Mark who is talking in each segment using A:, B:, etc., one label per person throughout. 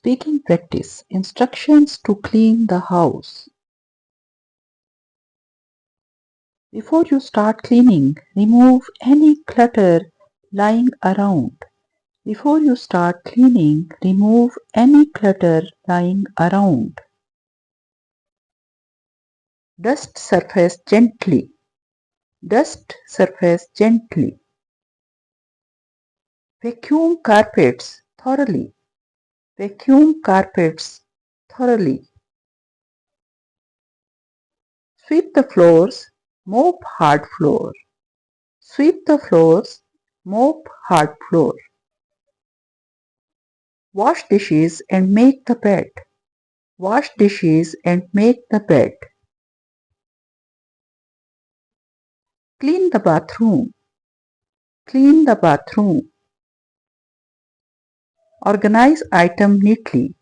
A: Speaking practice. Instructions to clean the house. Before you start cleaning, remove any clutter lying around. Before you start cleaning, remove any clutter lying around. Dust surface gently. Dust surface gently. Vacuum carpets thoroughly. Vacuum carpets thoroughly. Sweep the floors, mop hard floor. Sweep the floors, mop hard floor. Wash dishes and make the bed. Wash dishes and make the bed. Clean the bathroom. Clean the bathroom. Organize item neatly.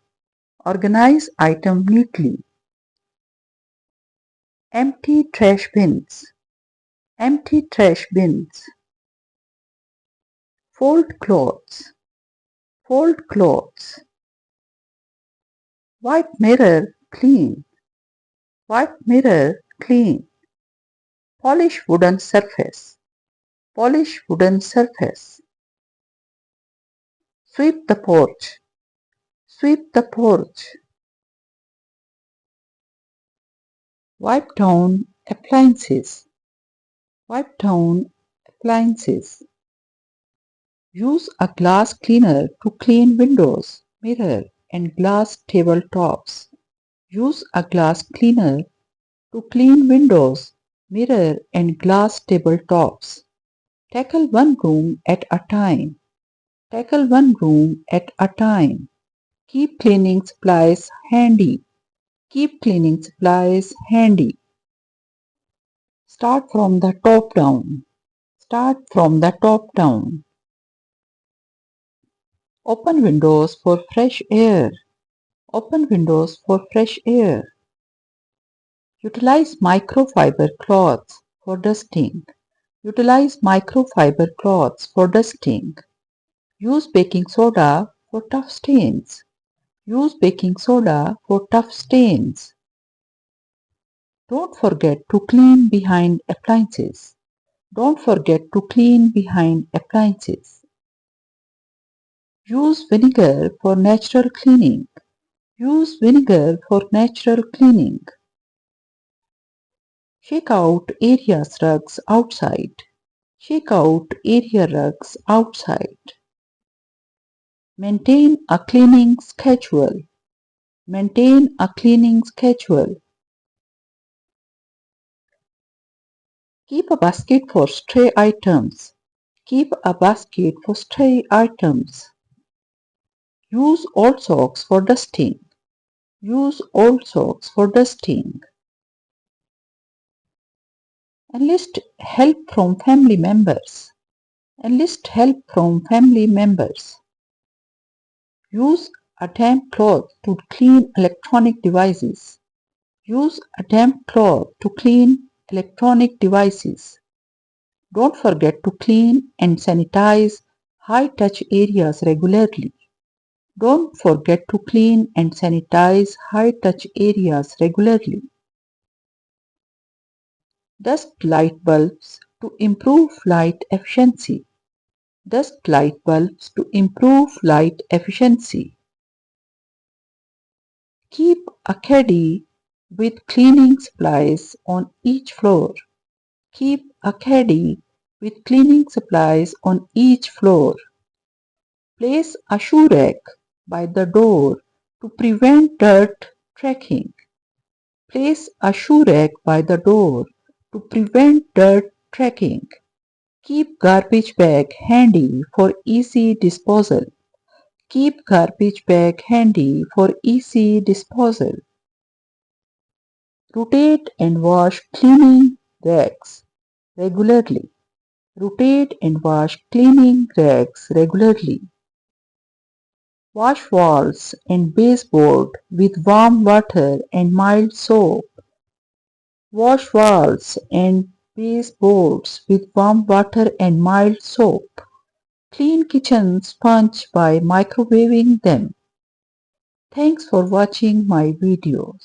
A: Organize item neatly. Empty trash bins. Empty trash bins. Fold clothes. Fold clothes. Wipe mirror clean. Wipe mirror clean. Polish wooden surface. Polish wooden surface. Sweep the porch. Sweep the porch. Wipe down appliances. Wipe down appliances. Use a glass cleaner to clean windows, mirror, and glass tabletops. Use a glass cleaner to clean windows, mirror, and glass tabletops. Tackle one room at a time. Tackle one room at a time. Keep cleaning supplies handy. Keep cleaning supplies handy. Start from the top down. Start from the top down. Open windows for fresh air. Open windows for fresh air. Utilize microfiber cloths for dusting. Utilize microfiber cloths for dusting. Use baking soda for tough stains. Use baking soda for tough stains. Don't forget to clean behind appliances. Don't forget to clean behind appliances. Use vinegar for natural cleaning. Use vinegar for natural cleaning. Shake out area rugs outside. Shake out area rugs outside. Maintain a cleaning schedule. Maintain a cleaning schedule. Keep a basket for stray items. Keep a basket for stray items. Use old socks for dusting. Use old socks for dusting. Enlist help from family members. Enlist help from family members. Use a damp cloth to clean electronic devices. Use a damp cloth to clean electronic devices. Don't forget to clean and sanitize high-touch areas regularly. Don't forget to clean and sanitize high-touch areas regularly. Dust light bulbs to improve light efficiency. Dust light bulbs to improve light efficiency. Keep a caddy with cleaning supplies on each floor. Keep a caddy with cleaning supplies on each floor. Place a shoe rack by the door to prevent dirt tracking. Place a shoe rack by the door to prevent dirt tracking. Keep garbage bag handy for easy disposal. Keep garbage bag handy for easy disposal. Rotate and wash cleaning rags regularly. Rotate and wash cleaning rags regularly. Wash walls and baseboard with warm water and mild soap. Wash walls and baseboards with warm water and mild soap. Clean kitchen sponge by microwaving them. Thanks for watching my videos.